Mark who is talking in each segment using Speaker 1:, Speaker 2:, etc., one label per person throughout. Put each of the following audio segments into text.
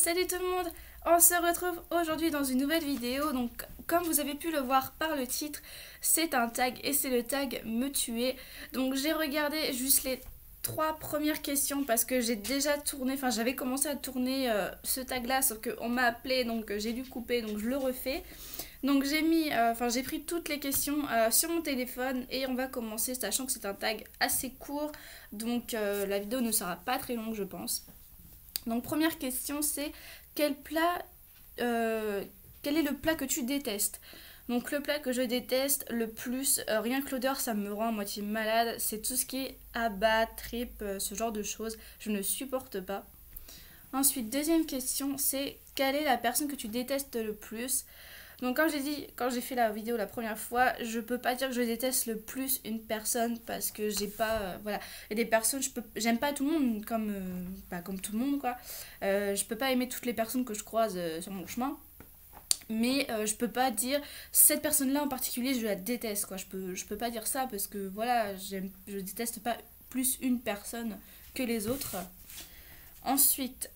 Speaker 1: Salut tout le monde. On se retrouve aujourd'hui dans une nouvelle vidéo. Donc comme vous avez pu le voir par le titre, c'est un tag et c'est le tag me tuer. Donc j'ai regardé juste les 3 premières questions parce que j'ai déjà tourné, enfin j'avais commencé à tourner ce tag là, sauf qu'on m'a appelé, donc j'ai dû couper, donc je le refais. Donc j'ai mis, j'ai pris toutes les questions sur mon téléphone et on va commencer, sachant que c'est un tag assez court, donc la vidéo ne sera pas très longue je pense. Donc première question, c'est quel plat, quel est le plat que tu détestes? Donc le plat que je déteste le plus, rien que l'odeur ça me rend à moitié malade, c'est tout ce qui est abats, tripes, ce genre de choses, je ne supporte pas. Ensuite, deuxième question, c'est quelle est la personne que tu détestes le plus? Donc comme j'ai dit, quand j'ai fait la vidéo la première fois, je peux pas dire que je déteste le plus une personne parce que j'ai pas, voilà, il y a des personnes, j'aime pas tout le monde comme, pas comme tout le monde quoi. Je peux pas aimer toutes les personnes que je croise sur mon chemin, mais je peux pas dire cette personne-là en particulier je la déteste quoi. Je peux pas dire ça parce que voilà, je déteste pas plus une personne que les autres. Ensuite,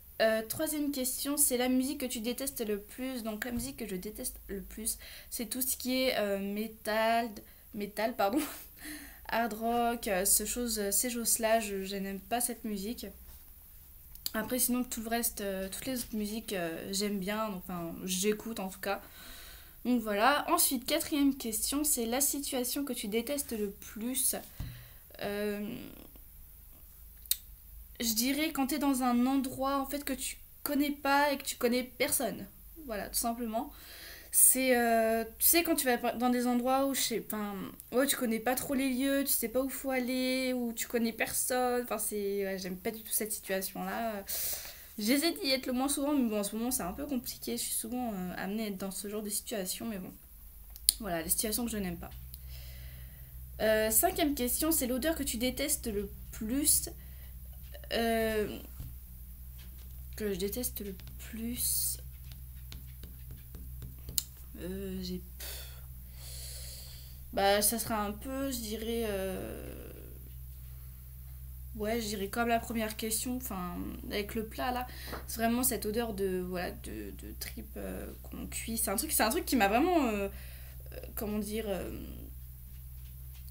Speaker 1: troisième question, c'est la musique que tu détestes le plus. Donc la musique que je déteste le plus, c'est tout ce qui est métal, pardon, hard rock, ces choses-là, je n'aime pas cette musique. Après sinon tout le reste, toutes les autres musiques, j'aime bien, enfin j'écoute en tout cas. Donc voilà. Ensuite, quatrième question, c'est la situation que tu détestes le plus. Euh, je dirais quand t'es dans un endroit en fait que tu connais pas et que tu connais personne. Voilà, tout simplement. Tu sais, quand tu vas dans des endroits où, je sais, enfin, ouais, tu connais pas trop les lieux, tu sais pas où faut aller, où tu connais personne. Enfin, ouais, j'aime pas du tout cette situation-là. J'essaie d'y être le moins souvent, mais bon, en ce moment, c'est un peu compliqué. Je suis souvent amenée à être dans ce genre de situation, mais bon, voilà, les situations que je n'aime pas. Cinquième question, c'est l'odeur que tu détestes le plus. Euh, que je déteste le plus. J'ai. Bah, ça sera un peu, je dirais. Ouais, je dirais comme la première question, enfin, avec le plat là, c'est vraiment cette odeur de, voilà, de tripes qu'on cuit. C'est un truc qui m'a vraiment, comment dire,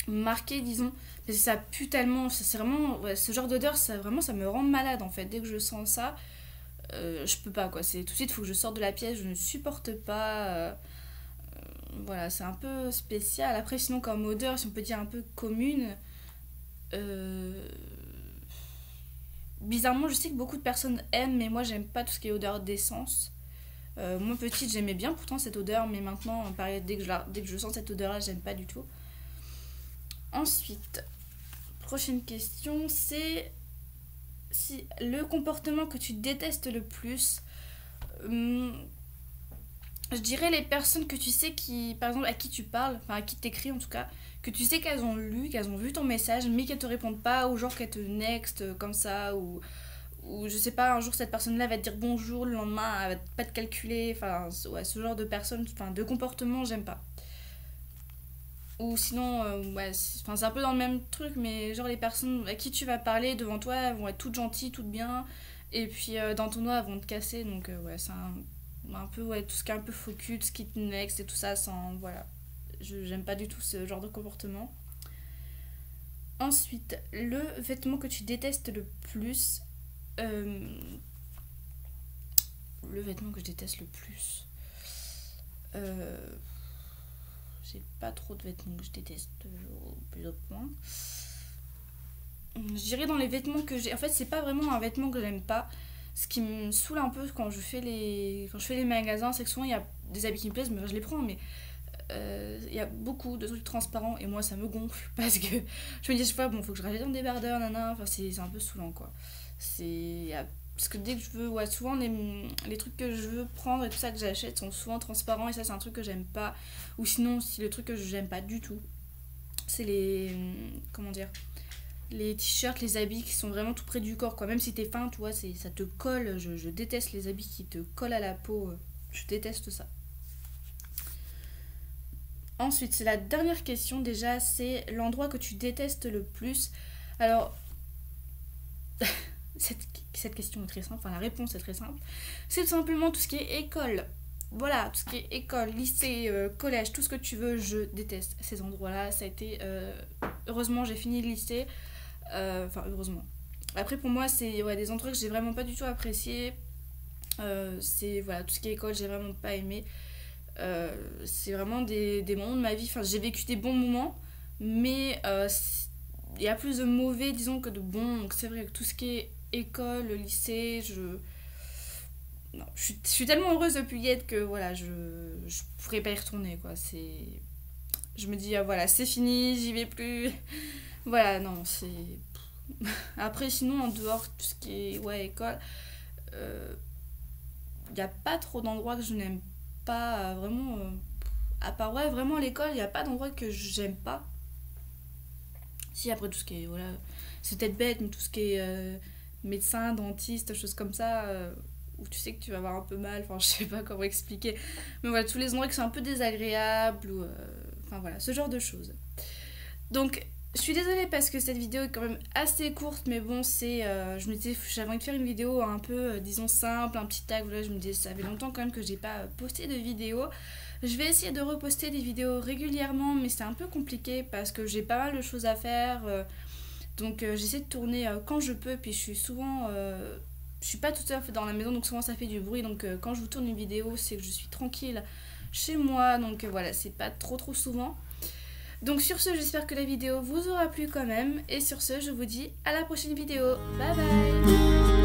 Speaker 1: marqué, disons. Parce que ça pue tellement, c'est vraiment, ouais, ce genre d'odeur, ça vraiment, ça me rend malade en fait. Dès que je sens ça, je peux pas quoi. C'est tout de suite, il faut que je sorte de la pièce, je ne supporte pas. Voilà, c'est un peu spécial. Après, sinon, comme odeur, si on peut dire un peu commune, euh, bizarrement, je sais que beaucoup de personnes aiment, mais moi, j'aime pas tout ce qui est odeur d'essence. Moi, petite, j'aimais bien pourtant cette odeur, mais maintenant, pareil, dès que je sens cette odeur-là, j'aime pas du tout. Ensuite, prochaine question, c'est si le comportement que tu détestes le plus. hum, je dirais les personnes que tu sais qui, par exemple, à qui tu parles, enfin à qui t'écris en tout cas, que tu sais qu'elles ont lu, qu'elles ont vu ton message, mais qu'elles te répondent pas, ou genre qu'elles te next comme ça, ou je sais pas, un jour cette personne-là va te dire bonjour, le lendemain elle va pas te calculer, enfin ouais, ce genre de personnes, enfin de comportement, j'aime pas. Ou sinon, ouais, c'est un peu dans le même truc, mais genre les personnes à qui tu vas parler devant toi, elles vont être toutes gentilles, toutes bien, et puis dans ton doigt, elles vont te casser, donc ouais, c'est un peu, ouais, tout ce qui est un peu faux cul, tout ce qui te next et tout ça, sans, voilà. J'aime pas du tout ce genre de comportement. Ensuite, le vêtement que tu détestes le plus. euh, le vêtement que je déteste le plus. Euh, j'ai pas trop de vêtements que je déteste au plus haut point. Je dirais dans les vêtements que j'ai. En fait, c'est pas vraiment un vêtement que j'aime pas. Ce qui me saoule un peu quand je fais les magasins, c'est que souvent il y a des habits qui me plaisent, mais je les prends, mais il y a beaucoup de trucs transparents et moi ça me gonfle parce que je me dis, je sais pas, bon, faut que je rajoute un débardeur, nana, enfin c'est un peu saoulant quoi. Parce que dès que je veux, ouais, souvent les trucs que je veux prendre et tout ça que j'achète sont souvent transparents et ça c'est un truc que j'aime pas. Ou sinon, si le truc que j'aime pas du tout, c'est comment dire, les t-shirts, les habits qui sont vraiment tout près du corps quoi. Même si t'es fin, tu vois, ça te colle. Je déteste les habits qui te collent à la peau. Je déteste ça. Ensuite, c'est la dernière question déjà, c'est l'endroit que tu détestes le plus. Alors, cette question est très simple, enfin la réponse est très simple. C'est tout simplement tout ce qui est école. Voilà, tout ce qui est école, lycée, collège, tout ce que tu veux, je déteste ces endroits-là. Ça a été... heureusement, j'ai fini le lycée. Enfin, heureusement. Après, pour moi, c'est des endroits que j'ai vraiment pas du tout apprécié. C'est voilà, tout ce qui est école, j'ai vraiment pas aimé. C'est vraiment des moments de ma vie. Enfin, j'ai vécu des bons moments, mais il y a plus de mauvais, disons, que de bons. Donc, c'est vrai que tout ce qui est école, lycée, non, je suis tellement heureuse depuis y être que voilà, je pourrais pas y retourner, quoi. Je me dis, voilà, c'est fini, j'y vais plus. Voilà, non, c'est. Après, sinon, en dehors, tout ce qui est école, il n'y a pas trop d'endroits que je n'aime pas, vraiment. À part, vraiment l'école, il n'y a pas d'endroit que j'aime pas. Si, après, tout ce qui est. Voilà, c'est peut-être bête, mais tout ce qui est médecin, dentiste, choses comme ça. Où tu sais que tu vas avoir un peu mal, enfin je sais pas comment expliquer, mais voilà, tous les endroits qui sont un peu désagréables, ou enfin voilà, ce genre de choses. Donc je suis désolée parce que cette vidéo est quand même assez courte, mais bon, j'avais envie de faire une vidéo un peu, disons, simple, un petit tag, voilà, je me disais, ça fait longtemps quand même que j'ai pas posté de vidéo. Je vais essayer de reposter des vidéos régulièrement, mais c'est un peu compliqué parce que j'ai pas mal de choses à faire, donc j'essaie de tourner quand je peux, puis je suis souvent... je suis pas tout à fait dans la maison, donc souvent ça fait du bruit, donc quand je vous tourne une vidéo, c'est que je suis tranquille chez moi, donc voilà, c'est pas trop souvent. Donc sur ce, j'espère que la vidéo vous aura plu quand même, et sur ce, je vous dis à la prochaine vidéo. Bye bye.